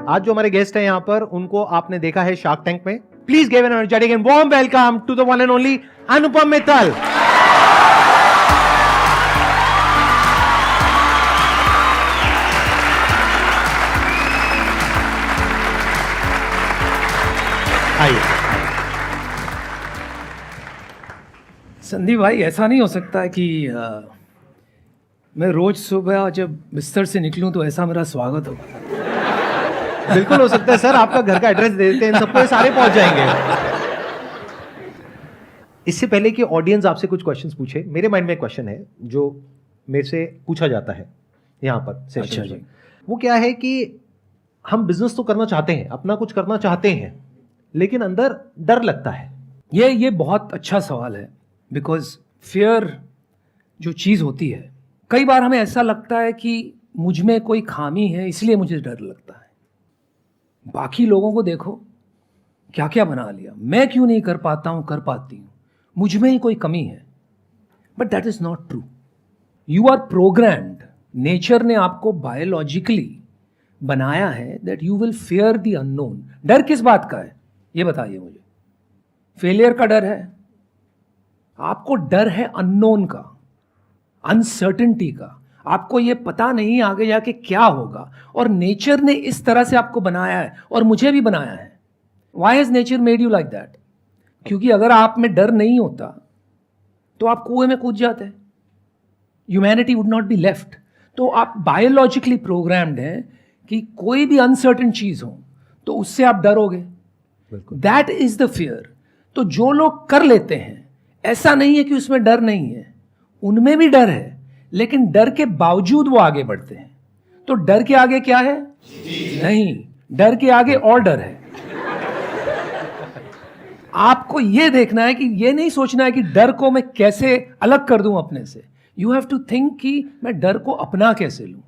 आज जो हमारे गेस्ट हैं यहाँ पर, उनको आपने देखा है शार्क टैंक में. Please give an energetic and warm welcome to the one and only Anupam Mittal. आइए. संदीप भाई, ऐसा नहीं हो सकता है कि मैं रोज सुबह जब बिस्तर से निकलूं तो ऐसा मेरा स्वागत हो. बिल्कुल हो सकता है सर. आपका घर का एड्रेस दे देते हैं, इन सबको ये सारे पहुंच जाएंगे. इससे पहले कि ऑडियंस आपसे कुछ क्वेश्चंस पूछे, मेरे माइंड में एक क्वेश्चन है जो मेरे से पूछा जाता है यहाँ पर सेशन में. वो क्या है कि हम बिजनेस तो करना चाहते हैं, अपना कुछ करना चाहते हैं, लेकिन अंदर डर लगता है. ये बहुत अच्छा सवाल है. बिकॉज फियर जो चीज़ होती है, कई बार हमें ऐसा लगता है कि मुझ में कोई खामी है इसलिए मुझे डर लगता है. बाकी लोगों को देखो, क्या क्या बना लिया, मैं क्यों नहीं कर पाता हूँ, कर पाती हूँ, मुझ में ही कोई कमी है. But that is not true. You are programmed. Nature ने आपको बायोलॉजिकली बनाया है that you will fear the unknown. डर किस बात का है ये बताइए मुझे. फेलियर का डर है, आपको डर है अननोन का, अनसर्टेनिटी का. आपको ये पता नहीं आगे जाके क्या होगा, और नेचर ने इस तरह से आपको बनाया है और मुझे भी बनाया है. Why has nature made you like that? क्योंकि अगर आप में डर नहीं होता तो आप कुएं में कूद जाते. Humanity would not be left. तो आप बायोलॉजिकली प्रोग्राम्ड हैं कि कोई भी अनसर्टेन चीज हो तो उससे आप डरोगे. That is the fear. तो जो लोग कर लेते हैं, ऐसा नहीं है कि उसमें डर नहीं है, उनमें भी डर है, लेकिन डर के बावजूद वो आगे बढ़ते हैं. तो डर के आगे क्या है? नहीं, डर के आगे और डर है. आपको ये देखना है कि ये नहीं सोचना है कि डर को मैं कैसे अलग कर दूं अपने से. यू हैव टू थिंक कि मैं डर को अपना कैसे लूं.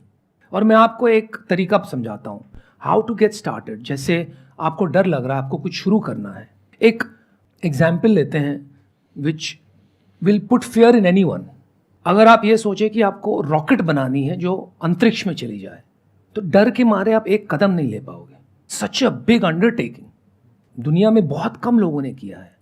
और मैं आपको एक तरीका समझाता हूं हाउ टू गेट स्टार्टेड. जैसे आपको डर लग रहा है, आपको कुछ शुरू करना है. एक एग्जाम्पल लेते हैं which will put fear in anyone. अगर आप ये सोचें कि आपको रॉकेट बनानी है जो अंतरिक्ष में चली जाए, तो डर के मारे आप एक कदम नहीं ले पाओगे. सच अ बिग अंडरटेकिंग. दुनिया में बहुत कम लोगों ने किया है,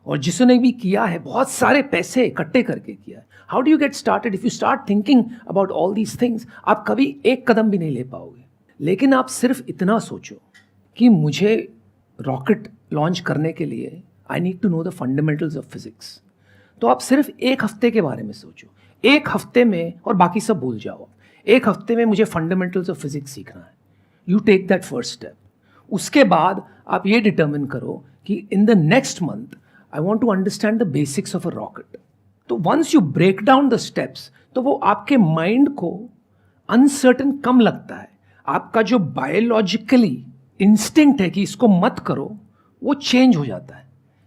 और जिसने भी किया है बहुत सारे पैसे इकट्ठे करके किया है. How do you get started? If you start thinking about all these things, आप कभी एक कदम भी नहीं ले पाओगे. लेकिन आप सिर्फ इतना सोचो कि मुझे रॉकेट लॉन्च करने के लिए I need to know the fundamentals of physics. तो आप सिर्फ एक हफ्ते के बारे में सोचो. एक हफ्ते में, और बाकी सब भूल जाओ, एक हफ्ते में मुझे फंडामेंटल्स ऑफ फिजिक्स सीखना है. You take that first step. उसके बाद आप ये डिटर्मिन करो कि in the next month I want to understand the basics of a rocket. तो once you break down the steps, तो वो आपके माइंड को अनसर्टन कम लगता है. आपका जो बायोलॉजिकली इंस्टिंक्ट है कि इसको मत करो, वो चेंज हो जाता है.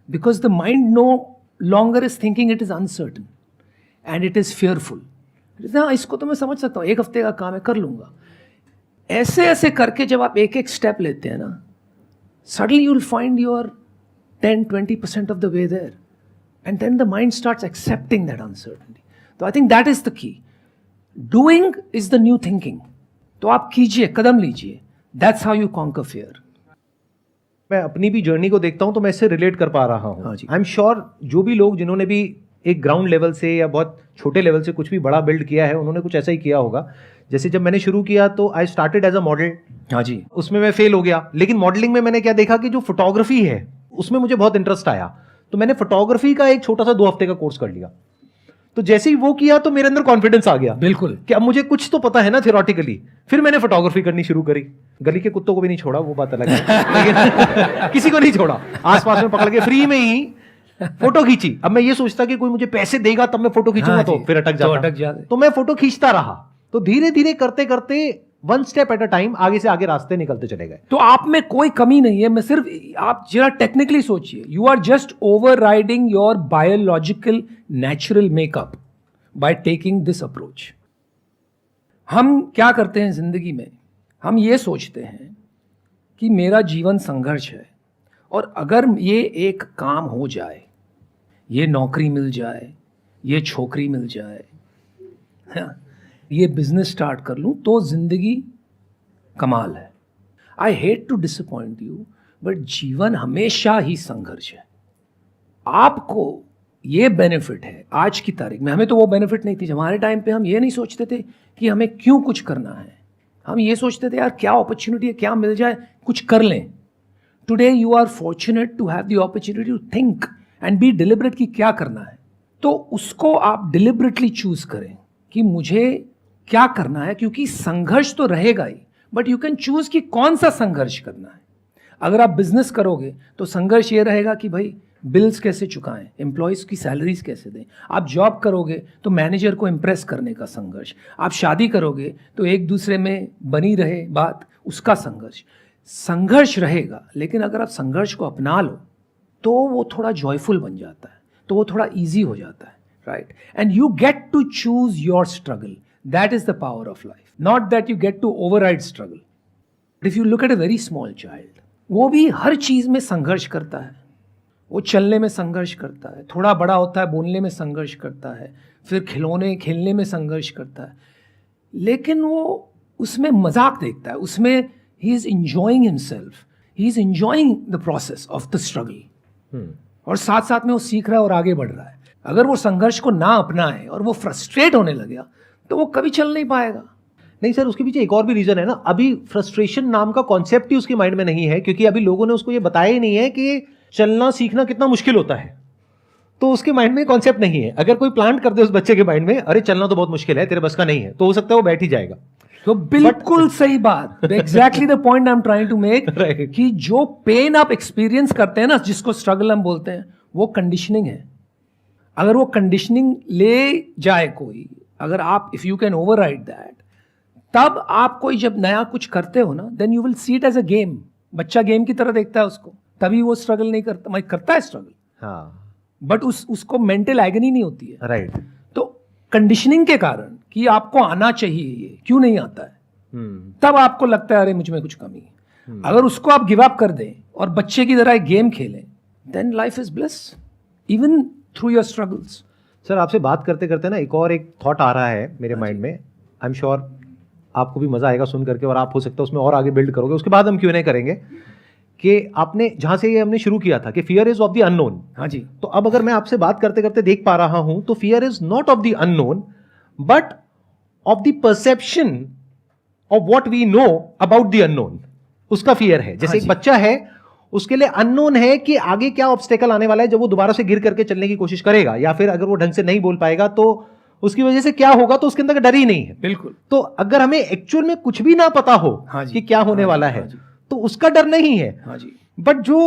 Because the mind no longer is thinking it is uncertain and it is fearful. हाँ, इसको तो मैं समझ सकता हूँ, एक हफ्ते का काम है, कर लूंगा. ऐसे ऐसे करके जब आप एक एक स्टेप लेते हैं ना, suddenly you will find your 10-20% of the way there, and then the mind starts accepting that uncertainty. तो I think that is the key. Doing is the new thinking. तो आप कीजिए, कदम लीजिए. That's how you conquer fear. मैं अपनी भी journey को देखता हूं तो मैं इससे रिलेट कर पा रहा हूं. आई एम श्योर जो भी लोग जिन्होंने भी एक ग्राउंड लेवल से या बहुत छोटे लेवल से कुछ भी बड़ा बिल्ड किया है, उन्होंने कुछ ऐसा ही किया होगा. जैसे जब मैंने शुरू किया तो I started as a model. हाँ जी. उसमें मैं फेल हो गया, लेकिन मॉडलिंग में मैंने क्या देखा कि जो फोटोग्राफी है उसमें मुझे बहुत इंटरेस्ट आया. तो मैंने फोटोग्राफी का एक छोटा सा 2 हफ्ते का कोर्स कर लिया. तो जैसे ही वो किया तो मेरे अंदर कॉन्फिडेंस आ गया. बिल्कुल, कि अब मुझे कुछ तो पता है ना थियोरेटिकली. फिर मैंने फोटोग्राफी करनी शुरू करी. गली के कुत्तों को भी नहीं छोड़ा, वो बात अलग है, लेकिन किसी को नहीं छोड़ा. आसपास में पकड़ के फ्री में ही फोटो खींची. अब मैं ये सोचता कि कोई मुझे पैसे देगा तब मैं फोटो खींचूंगा, तो फिर अटक जाता. तो मैं फोटो खींचता रहा. तो धीरे धीरे करते करते one step at a time आगे से आगे रास्ते निकलते चले गए. तो आप में कोई कमी नहीं है. मैं सिर्फ, आप जरा टेक्निकली सोचिए. You are just overriding your biological natural makeup by taking this approach. हम क्या करते हैं जिंदगी में? हम ये सोचते हैं कि मेरा जीवन संघर्ष है, और अगर ये एक काम हो जाए, ये नौकरी मिल जाए, ये छोकरी मिल जाए, ये बिजनेस स्टार्ट कर लूं, तो जिंदगी कमाल है. I hate to disappoint you, but जीवन हमेशा ही संघर्ष है। आपको ये बेनिफिट है आज की तारीख में, हमें तो वो बेनिफिट नहीं थी। हमारे टाइम पे हम ये नहीं सोचते थे कि हमें क्यों कुछ करना है, हम ये सोचते थे यार क्या अपॉर्चुनिटी है, क्या मिल जाए कुछ कर लें। Today you are fortunate to have the opportunity to think and be deliberate कि क्या करना है, तो उसको आप डिलिबरेटली चूज करें कि मुझे क्या करना है, क्योंकि संघर्ष तो रहेगा ही, बट यू कैन चूज कि कौन सा संघर्ष करना है। अगर आप बिजनेस करोगे तो संघर्ष ये रहेगा कि भाई बिल्स कैसे चुकाएं, एम्प्लॉयज की सैलरीज कैसे दें। आप जॉब करोगे तो मैनेजर को इम्प्रेस करने का संघर्ष। आप शादी करोगे तो एक दूसरे में बनी रहे बात, उसका संघर्ष। संघर्ष रहेगा, लेकिन अगर आप संघर्ष को अपना लो तो वो थोड़ा जॉयफुल बन जाता है, तो वो थोड़ा ईजी हो जाता है, right. And you get to choose your struggle, that is the power of life, not that you get to override struggle. If you look at a very small child, वो भी हर चीज में संघर्ष करता है। वो चलने में संघर्ष करता है, थोड़ा बड़ा होता है बोलने में संघर्ष करता है, फिर खिलौने खेलने में संघर्ष करता है, लेकिन वो उसमें मजाक देखता है, उसमें he is enjoying himself, he is enjoying the process of the struggle, और साथ साथ में वो सीख रहा है और आगे बढ़ रहा है। अगर वो संघर्ष को ना अपनाए और वो फ्रस्ट्रेट होने लगा तो वो कभी चल नहीं पाएगा। नहीं सर, उसके पीछे एक और भी रीजन है ना, अभी फ्रस्ट्रेशन नाम का कॉन्सेप्ट ही उसके माइंड में नहीं है, क्योंकि अभी लोगों ने उसको ये बताया ही नहीं है कि चलना सीखना कितना मुश्किल होता है। तो उसके माइंड में कॉन्सेप्ट नहीं है। अगर कोई प्लांट कर दे उस बच्चे के माइंड में, अरे चलना तो बहुत मुश्किल है, तेरे बस का नहीं है, तो हो सकता है वो बैठ ही जाएगा। तो बिल्कुल सही बात, exactly the point I am trying to make, कि जो पेन आप एक्सपीरियंस करते हैं ना, जिसको स्ट्रगल हम बोलते हैं, वो कंडीशनिंग है। अगर वो कंडीशनिंग ले जाए कोई, अगर आप if you can override that, तब आप कोई जब नया कुछ करते हो ना, then you will see it as a game. बच्चा गेम की तरह देखता है उसको, तभी वो स्ट्रगल नहीं करता, मैं करता है स्ट्रगल, हाँ, बट उसको मेंटल एगनी नहीं होती है, राइट। तो कंडीशनिंग के कारण कि आपको आना चाहिए, ये क्यों नहीं आता है, तब आपको लगता है अरे मुझ में कुछ कमी है। अगर उसको आप गिव अप कर दें और बच्चे की तरह एक गेम खेलें, then life is bliss even through your struggles. Sir, आपसे बात करते करते ना एक थॉट आ रहा है मेरे माइंड में। आई एम श्योर आपको भी मजा आएगा सुन करके, और आप हो सकता है उसमें और आगे बिल्ड करोगे। उसके बाद हम Q&A करेंगे कि आपने जहां से ये हमने शुरू किया था कि fear is of the unknown. हाँ जी। तो अब अगर मैं आपसे बात करते करते देख पा रहा हूं, तो fear is not of the unknown but of the perception of what we know about the unknown, उसका फियर है। जैसे एक बच्चा है, उसके लिए अननोन है कि आगे क्या ऑब्स्टेकल आने वाला है जब वो दोबारा से गिर करके चलने की कोशिश करेगा, या फिर अगर वो ढंग से नहीं बोल पाएगा तो उसकी वजह से क्या होगा, तो उसके अंदर डर ही नहीं है। बिल्कुल। तो अगर हमें एक्चुअल में कुछ भी ना पता हो कि क्या होने वाला है, तो उसका डर नहीं है। हाँ जी। बट जो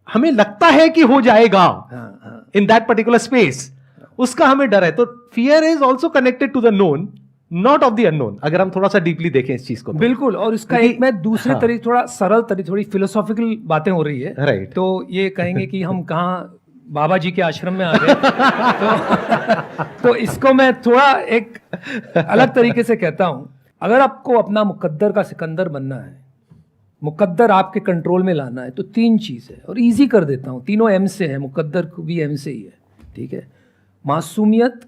हमें लगता है कि हो जाएगा इन दैट पर्टिकुलर स्पेस, उसका हमें डर है। तो fear is also connected to the known, not of the unknown, अगर हम थोड़ा सा डीपली देखें इस चीज को। बिल्कुल। और इसका एक मैं दूसरे तरीके, थोड़ा सरल तरीके, थोड़ी फिलोसॉफिकल बातें हो रही है, राइट। तो ये कहेंगे कि हम कहाँ बाबा जी के आश्रम में आ गए। तो इसको मैं थोड़ा एक अलग तरीके से कहता हूं। अगर आपको अपना मुकद्दर का सिकंदर बनना है, मुकद्दर आपके कंट्रोल में लाना है, तो 3 चीज है, और इजी कर देता हूं, तीनों एम से है, मुकद्दर को भी एम से ही है, ठीक है। मासूमियत,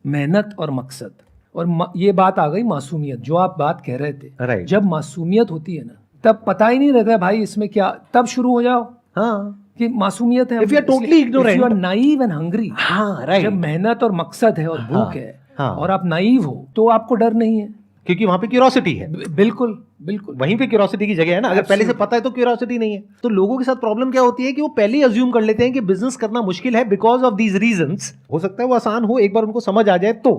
मेहनत और मकसद। और ये बात आ गई मासूमियत, जो आप बात कह रहे थे। राइट। जब मासूमियत होती है ना, तब पता ही नहीं रहता है भाई इसमें क्या, तब शुरू हो जाओ। हाँ, कि मासूमियत है। If you are totally ignorant, if you are naive and hungry, हाँ, right. जब मेहनत और मकसद है और भूख है, हाँ, और आप नाइव हो, तो आपको डर नहीं है, क्योंकि वहां पे क्यूरियोसिटी है। बिल्कुल बिल्कुल, वहीं पे क्यूरियोसिटी की जगह है ना। अगर पहले से पता है तो क्यूरियोसिटी नहीं है। तो लोगों के साथ प्रॉब्लम क्या होती है कि वो पहले ही अज्यूम कर लेते हैं कि बिजनेस करना मुश्किल है बिकॉज ऑफ दीज रीजंस। हो सकता है वो आसान हो, एक बार उनको समझ आ जाए तो,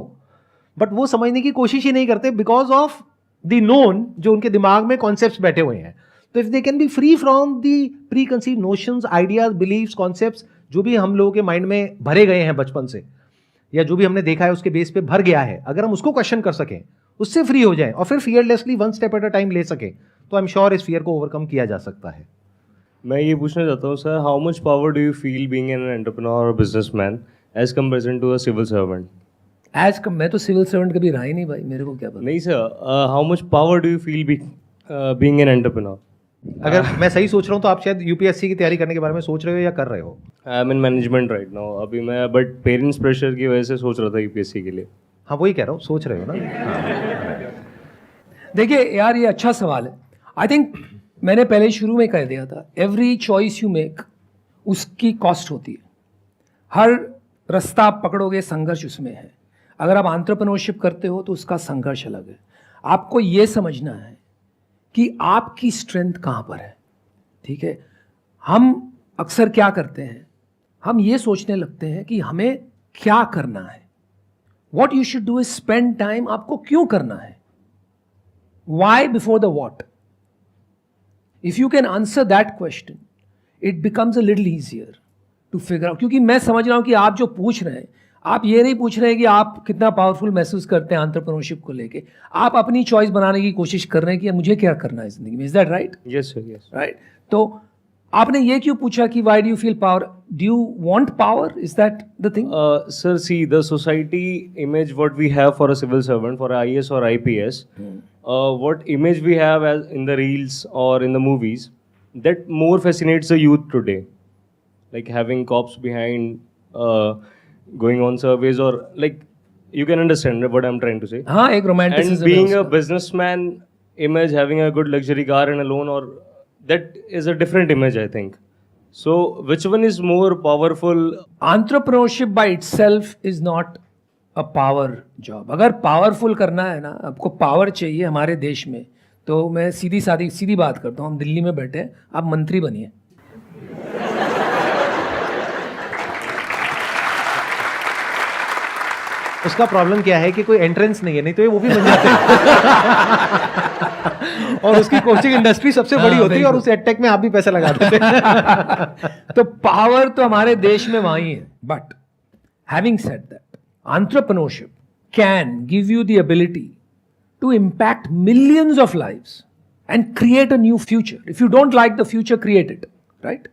बट वो समझने की कोशिश ही नहीं करते बिकॉज ऑफ द नोन, जो उनके दिमाग में कॉन्सेप्ट्स बैठे हुए हैं। तो if they can be free from the preconceive notions, ideas, beliefs, concepts, जो भी हम लोगों के माइंड में भरे गए हैं बचपन से, या जो भी हमने देखा है उसके बेस पे भर गया है, अगर हम उसको क्वेश्चन कर सकें, उससे फ्री हो जाएं और फिर fearlessly one step at a time ले सकें, तो आई एम श्योर इस फियर को ओवरकम किया जा सकता है। मैं ये पूछना चाहता हूँ sir, how much power do you feel being an entrepreneur और businessman as comparison to a civil servant? मैं तो सिविल सर्वेंट कभी रहा ही नहीं भाई, मेरे को क्या पता। नहीं sir, how much power do you feel being an entrepreneur? अगर मैं सही सोच रहा हूँ तो आप शायद यूपीएससी की तैयारी करने के बारे में सोच रहे हो या कर रहे हो? I am in management right now अभी मैं, बट पेरेंट्स प्रेशर की वजह से सोच रहा था यूपीएससी के लिए। हाँ, वही कह रहा हूँ, सोच रहे हो ना। देखिए यार, ये अच्छा सवाल है। आई थिंक मैंने पहले शुरू में कह दिया था, एवरी चॉइस यू मेक उसकी कॉस्ट होती है। हर रास्ता आप पकड़ोगे, संघर्ष उसमें है। अगर आप एंटरप्रेन्योरशिप करते हो तो उसका संघर्ष अलग है। आपको ये समझना है कि आपकी स्ट्रेंथ कहाँ पर है। ठीक है, हम अक्सर क्या करते हैं, हम ये सोचने लगते हैं कि हमें क्या करना है। What you should do is spend time, आपको क्यों करना है, why before the what. If you can answer that question it becomes a little easier to figure out. क्योंकि मैं समझ रहा हूं कि आप जो पूछ रहे हैं, आप ये नहीं पूछ रहे हैं कि आप कितना पावरफुल महसूस करते हैं एंटरप्रेन्योरशिप को लेके। आप अपनी चॉइस बनाने की कोशिश कर रहे हैं कि मुझे क्या करना है जिंदगी में। Is that right? Yes, sir. Yes. Right. तो आपने ये क्यों पूछा कि why do you feel power, do you want power, is that the thing? Sir, see, the society image what we have for a civil servant, for a IAS or IPS, what image we have as in the reels or in the movies, that more fascinates the youth today. Like having cops behind, going on surveys, or like you can understand what I'm trying to say. हाँ, एक romanticism And being a businessman image, having a good luxury car and a loan, or that is a different image, I think. So, which one is more powerful? Entrepreneurship by itself is not a power job. अगर powerful करना है ना, आपको power चाहिए हमारे देश में, तो मैं सीधी बात करता हूँ। हम दिल्ली में बैठे हैं, आप मंत्री बनिए। उसका प्रॉब्लम क्या है कि कोई एंट्रेंस नहीं है, नहीं तो ये वो भी बन जाते हैं। और उसकी कोचिंग इंडस्ट्री सबसे बड़ी होती है और उस एडटेक में आप भी पैसा लगा देते हैं। तो पावर तो हमारे देश में वहीं है। But having said that, entrepreneurship can give you the ability to impact millions of lives and create a new future. If you don't like the future, create it, right?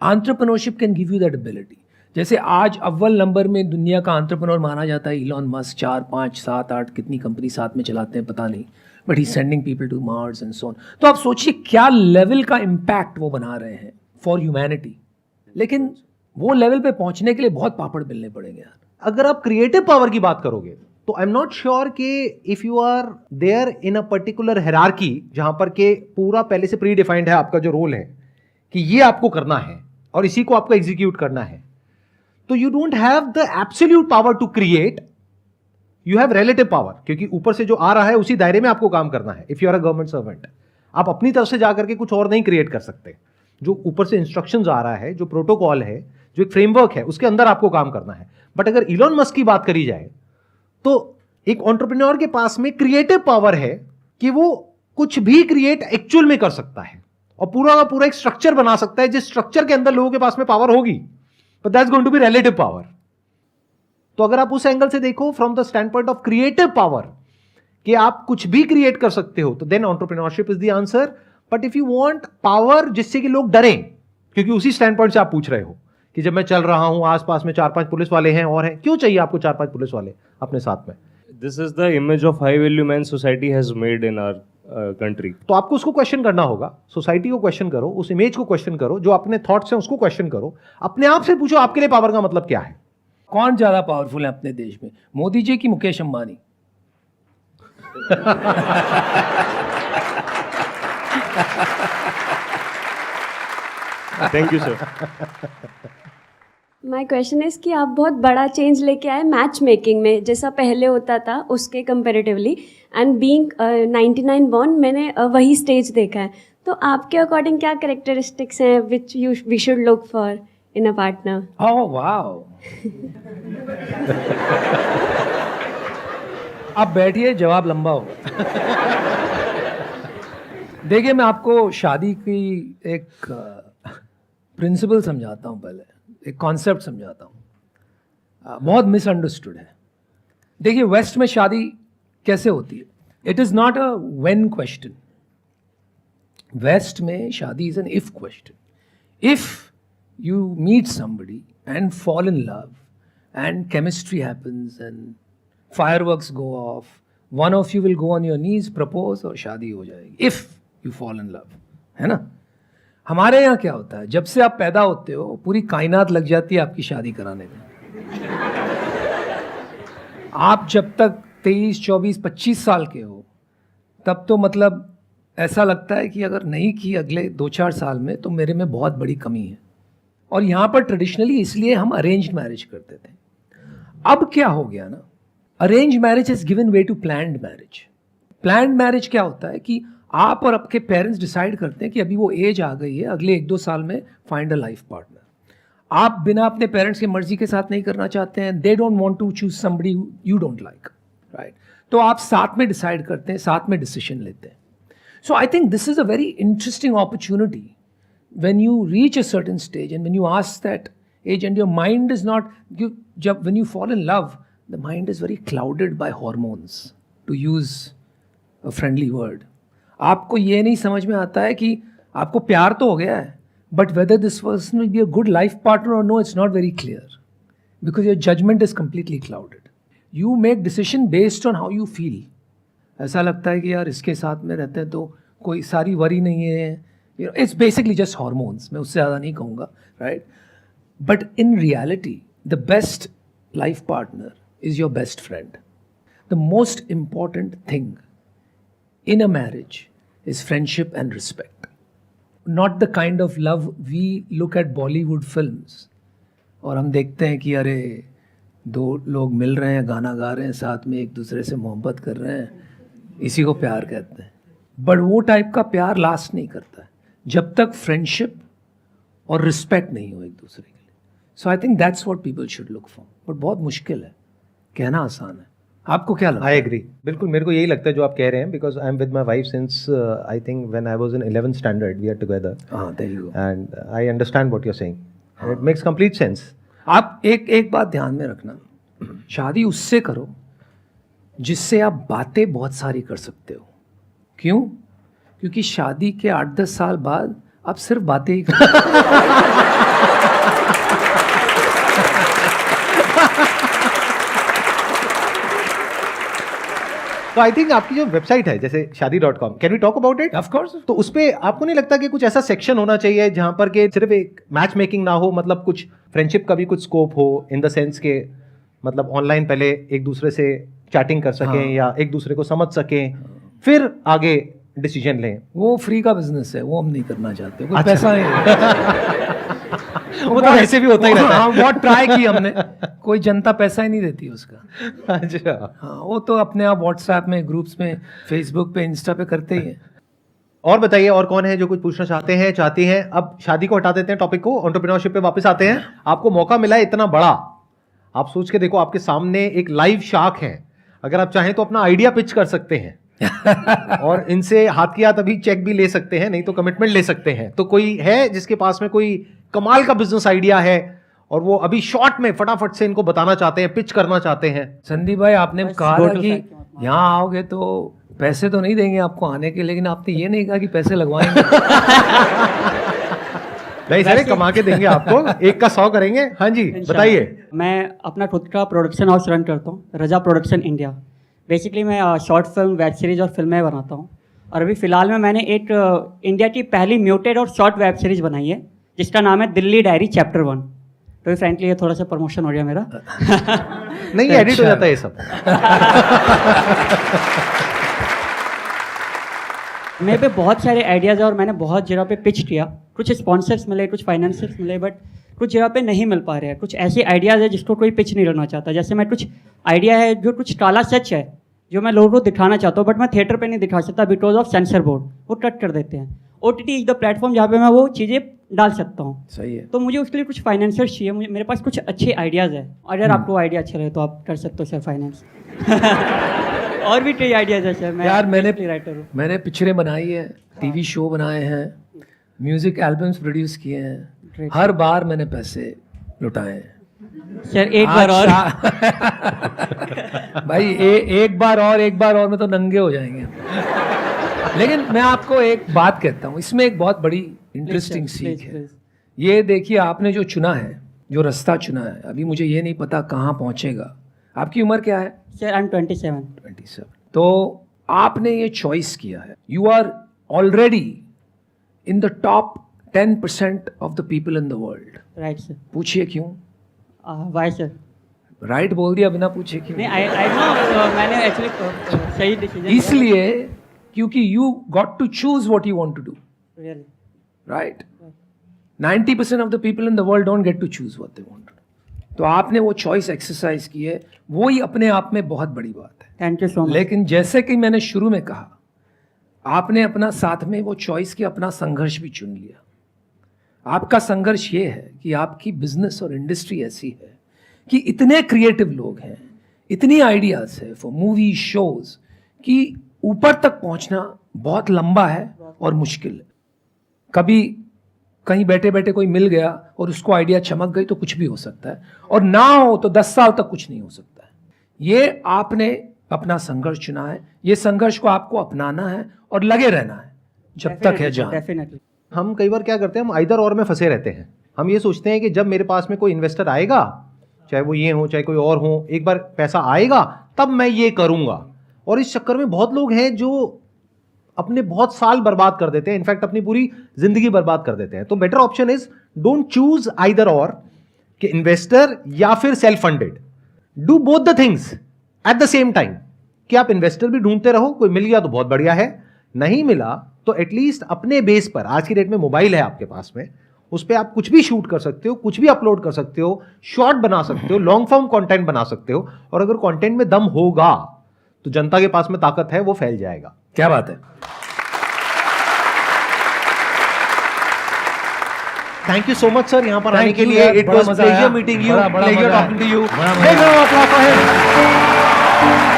Entrepreneurship can give you that ability. जैसे आज अव्वल number में दुनिया का entrepreneur माना जाता है Elon Musk. 4, 5, 7, 8 कितनी कंपनी साथ में चलाते हैं पता नहीं, but he sending people to Mars and so on. तो आप सोचिए क्या लेवल का इम्पैक्ट वो बना रहे हैं फॉर ह्यूमैनिटी। लेकिन वो लेवल पे पहुंचने के लिए बहुत पापड़ बेलने पड़ेंगे यार। अगर आप क्रिएटिव पावर की बात करोगे तो आई एम नॉट श्योर कि if you are there in a particular hierarchy जहां पर के पूरा पहले से प्री डिफाइंड है आपका जो रोल है कि ये आपको करना है और इसी को आपको एग्जीक्यूट करना है, तो you don't have the absolute power to create, you have relative power, क्योंकि ऊपर से जो आ रहा है उसी दायरे में आपको काम करना है। If you are a government servant, आप अपनी तरफ से जाकर के कुछ और नहीं क्रिएट कर सकते। जो ऊपर से इंस्ट्रक्शंस आ रहा है, जो प्रोटोकॉल है, जो एक फ्रेमवर्क है, उसके अंदर आपको काम करना है। बट अगर इलॉन मस्क की बात करी जाए तो एक एंटरप्रेन्योर के पास में क्रिएटिव पावर है कि वो कुछ भी क्रिएट एक्चुअल में कर सकता है और पूरा का पूरा एक स्ट्रक्चर बना सकता है जिस स्ट्रक्चर के अंदर लोगों के पास में पावर होगी, but that's going to be relative power. तो अगर आप उस एंगल से देखो from the standpoint of creative power कि आप कुछ भी क्रिएट कर सकते हो, तो then entrepreneurship is the answer. But if you want power जिससे कि लोग डरें, क्योंकि उसी स्टैंड पॉइंट से आप पूछ रहे हो कि जब मैं चल रहा हूं आसपास में 4-5 पुलिस वाले हैं और हैं, क्यों चाहिए आपको 4-5 पुलिस वाले अपने साथ में? This is the image of high value man society has made in our country. तो आपको उसको क्वेश्चन करना होगा, सोसाइटी को क्वेश्चन करो, उस इमेज को क्वेश्चन करो, जो अपने थॉट्स हैं उसको क्वेश्चन करो, अपने आप से पूछो आपके लिए पावर का मतलब क्या है। कौन ज्यादा पावरफुल है अपने देश में, मोदी जी की Mukesh Ambani? Thank you, sir. My question is कि आप बहुत बड़ा चेंज लेके आए मैच मेकिंग में, जैसा पहले होता था उसके कंपेरेटिवली, एंड बीइंग 99 बॉर्न मैंने वही स्टेज देखा है। तो आपके अकॉर्डिंग क्या कैरेक्टरिस्टिक्स हैं which we should look for in a partner? Oh wow. आप बैठिए, जवाब लंबा होगा। देखिए, मैं आपको शादी की एक प्रिंसिपल समझाता हूँ, पहले एक कॉन्सेप्ट समझाता हूँ। बहुत मिसअंडरस्टूड है। देखिए, वेस्ट में शादी कैसे होती है, it is not a when question. West में शादी is an if question. If you meet somebody and fall in love and chemistry happens and fireworks go off, one of you will go on your knees, propose और शादी हो जाएगी, if you fall in love, है ना। हमारे यहाँ क्या होता है, जब से आप पैदा होते हो पूरी कायनात लग जाती है आपकी शादी कराने में। आप जब तक 23, 24, 25 साल के हो तब तो मतलब ऐसा लगता है कि अगर नहीं की अगले 2-4 साल में तो मेरे में बहुत बड़ी कमी है। और यहाँ पर ट्रेडिशनली इसलिए हम अरेंज्ड मैरिज करते थे। अब क्या हो गया ना, arrange marriage is given way to planned marriage. Planned marriage क्या होता है कि आप और आपके पेरेंट्स डिसाइड करते हैं कि अभी वो एज आ गई है, अगले 1-2 साल में फाइंड अ लाइफ पार्टनर। आप बिना अपने पेरेंट्स की मर्जी के साथ नहीं करना चाहते हैं, they don't want to choose somebody you don't like, right? तो आप साथ में डिसाइड करते हैं, साथ में डिसीजन लेते हैं। So I think this is a very interesting opportunity when you reach a certain stage and when you ask that age and your mind is not when you fall in love, the mind is very clouded by hormones, to use a friendly word. आपको ये नहीं समझ में आता है कि आपको प्यार तो हो गया है, but whether this person will be a good life partner or no, it's not very clear because your judgment is completely clouded. You make decision based on how you feel. ऐसा लगता है कि यार इसके साथ में रहते हैं तो कोई सारी वरी नहीं है, it's basically just hormones. मैं उससे ज़्यादा नहीं कहूँगा, right? But in reality, the best life partner is your best friend. The most important thing in a marriage is friendship and respect. Not the kind of love we look at Bollywood films. और हम देखते हैं कि अरे 2 लोग मिल रहे हैं, गाना गा रहे हैं, साथ में एक दूसरे से मोहब्बत कर रहे हैं, इसी को प्यार कहते हैं। बट वो टाइप का प्यार लास्ट नहीं करता है जब तक फ्रेंडशिप और रिस्पेक्ट नहीं हो एक दूसरे के लिए। So I think that's what people should look for. But बहुत मुश्किल है, कहना आसान है। आपको क्या लगता है? आई एग्री, बिल्कुल मेरे को यही लगता है जो आप कह रहे हैं, because I am with my wife since I think when I was in 11th standard we are together, and I understand what you are saying, it makes complete sense. आप एक बात ध्यान में रखना, शादी उससे करो जिससे आप बातें बहुत सारी कर सकते हो। क्यों? क्योंकि शादी के 8-10 साल बाद आप सिर्फ बातें ही करो। तो आई थिंक आपकी जो वेबसाइट है जैसे shadi.com, can we talk about it? Of course. तो उस पे आपको नहीं लगता कि कुछ ऐसा सेक्शन होना चाहिए जहां पर के सिर्फ एक मैच मेकिंग ना हो, मतलब कुछ फ्रेंडशिप का भी कुछ स्कोप हो, इन द सेंस के मतलब ऑनलाइन पहले एक दूसरे से चैटिंग कर सकें, या एक दूसरे को समझ सकें, फिर आगे डिसीजन लें? वो फ्री का बिजनेस है, वो हम नहीं करना चाहते, कोई अच्छा। पैसा नहीं। वो तो ऐसे भी होता ही रहता है। हाँ, बहुत ट्राई की हमने, कोई जनता पैसा ही नहीं देती उसका। अच्छा, हाँ, वो तो अपने आप व्हाट्सएप में, ग्रुप्स में, फेसबुक पे, इंस्टा पे करते ही हैं। और बताइए, और कौन है जो कुछ पूछना चाहते हैं, चाहती हैं? अब शादी को हटा देते हैं टॉपिक को, एंटरप्रेन्योरशिप पे वापस आते हैं। आपको मौका मिला है इतना बड़ा, आप सोच के देखो, आपके सामने एक लाइव शार्क है, अगर आप चाहें तो अपना आइडिया पिच कर सकते हैं और इनसे हाथ की हाथ अभी चेक भी ले सकते हैं, नहीं तो कमिटमेंट ले सकते हैं। तो कोई है जिसके पास में कोई कमाल का बिजनेस आइडिया है और वो अभी शॉर्ट में फटाफट से इनको बताना चाहते हैं, पिच करना चाहते हैं? संदीप भाई, आपने कहा था कि यहाँ आओगे तो पैसे तो नहीं देंगे आपको आने के, लेकिन आपने ये नहीं कहा कि पैसे लगवाएंगे। नहीं सर, कमा के देंगे आपको, 1 का 100 करेंगे। हाँ जी, बताइए। मैं अपना खुद का प्रोडक्शन हाउस रन करता हूँ, रजा प्रोडक्शन इंडिया। बेसिकली मैं शॉर्ट फिल्म, वेब सीरीज़ और फिल्में बनाता हूँ। और अभी फ़िलहाल में मैंने एक इंडिया की पहली म्यूटेड और शॉर्ट वेब सीरीज़ बनाई है जिसका नाम है दिल्ली डायरी चैप्टर 1। तो फ्रेंकली ये थोड़ा सा प्रमोशन हो गया मेरा। नहीं, एडिट हो जाता है ये सब। मेरे पे बहुत सारे आइडियाज़ है और मैंने बहुत जगह पे पिच किया, कुछ स्पॉन्सर्स मिले, कुछ फाइनेंसर्स मिले, बट कुछ जगह पे नहीं मिल पा रहे हैं। कुछ ऐसे आइडियाज़ है जिसको कोई पिच नहीं करना चाहता। जैसे मैं कुछ आइडिया है जो कुछ काला सच है जो मैं लोगों को दिखाना चाहता हूँ, बट मैं थिएटर पे नहीं दिखा सकता बिकॉज ऑफ सेंसर बोर्ड, वो कट कर देते हैं। OTT इज द प्लेटफॉर्म जहाँ पे मैं वो चीज़ें डाल सकता हूँ। सही है। तो मुझे उसके लिए कुछ फाइनेंसर्स चाहिए, मुझे मेरे पास कुछ अच्छे आइडियाज़ है। अगर आपको आइडिया अच्छा लगे तो आप कर सकते हो सर फाइनेंस। और भी कई आइडियाज़ है सर। मैं यार मैंने राइटर हूँ, मैंने पिक्चरें बनाई है, टीवी शो बनाए हैं, म्यूजिक एल्बम्स प्रोड्यूस किए हैं, हर बार मैंने पैसे लुटाए हैं। सर एक बार और भाई एक बार और में तो नंगे हो जाएंगे। लेकिन मैं आपको एक बात कहता हूँ, इसमें एक बहुत बड़ी इंटरेस्टिंग सीख है। ये देखिए, आपने जो चुना है, जो रास्ता चुना है, अभी मुझे ये नहीं पता कहाँ पहुँचेगा। आपकी उम्र क्या है? Sir I am 27। तो आपने ये चॉइस किया है, you are already in the top 10% of the people in the world. Right sir. पूछिए क्यों? Why sir? राइट बोल दिया बिना पूछे क्यों? नहीं, आई नो, मैंने एक्चुअली सही डिसीजन। इसलिए क्योंकि you got to choose what you want to do, Really. Right? 90% of the people in the world don't get to choose what they want to do. तो आपने वो चॉइस एक्सरसाइज की है, वो ही अपने आप में बहुत बड़ी बात है। Thank you so much. लेकिन जैसे कि मैंने शुरू में कहा, आपने अपना साथ में वो चॉइस की अपना संघर्ष भी चुन लिया। आपका संघर्ष ये है कि आपकी बिजनेस और इंडस्ट्री ऐसी है कि इतने क्रिएटिव लोग हैं, इतनी आइडियाज है फॉर मूवी शोज, कि ऊपर तक पहुंचना बहुत लंबा है और मुश्किल है। कभी कहीं बैठे बैठे कोई मिल गया और उसको आइडिया चमक गई तो कुछ भी हो सकता है, और ना हो तो 10 साल तक कुछ नहीं हो सकता है। ये आपने अपना संघर्ष चुना है, ये संघर्ष को आपको अपनाना है और लगे रहना है जब तक है जान। Definitely. हम कई बार क्या करते हैं, हम आइदर और में फंसे रहते हैं। हम ये सोचते हैं कि जब मेरे पास में कोई इन्वेस्टर आएगा, चाहे वो ये हो चाहे कोई और हो, एक बार पैसा आएगा तब मैं ये करूंगा। और इस चक्कर में बहुत लोग हैं जो अपने बहुत साल बर्बाद कर देते हैं, इनफैक्ट अपनी पूरी जिंदगी बर्बाद कर देते हैं। तो better option is don't choose either और, कि इन्वेस्टर या फिर self funded. Do both the things at the same time, कि आप इन्वेस्टर भी ढूंढते रहो, कोई मिल गया तो बहुत बढ़िया है, नहीं मिला तो एटलीस्ट अपने बेस पर, आज की डेट में मोबाइल है आपके पास में, उस पर आप कुछ भी शूट कर सकते हो, कुछ भी अपलोड कर सकते हो, शॉर्ट बना सकते हो, लॉन्ग फॉर्म कंटेंट बना सकते हो, और अगर कंटेंट में दम होगा तो जनता के पास में ताकत है, वो फैल जाएगा। क्या बात है। Thank you so much sir यहाँ पर Thank आने के you, लिए। यार, इट बड़ा वाज मजा आया। प्लेजर मीटिंग यू, बड़ा प्लेजर मजा आया। Talking to you. बड़ा मजा आया। Big round of applause for him.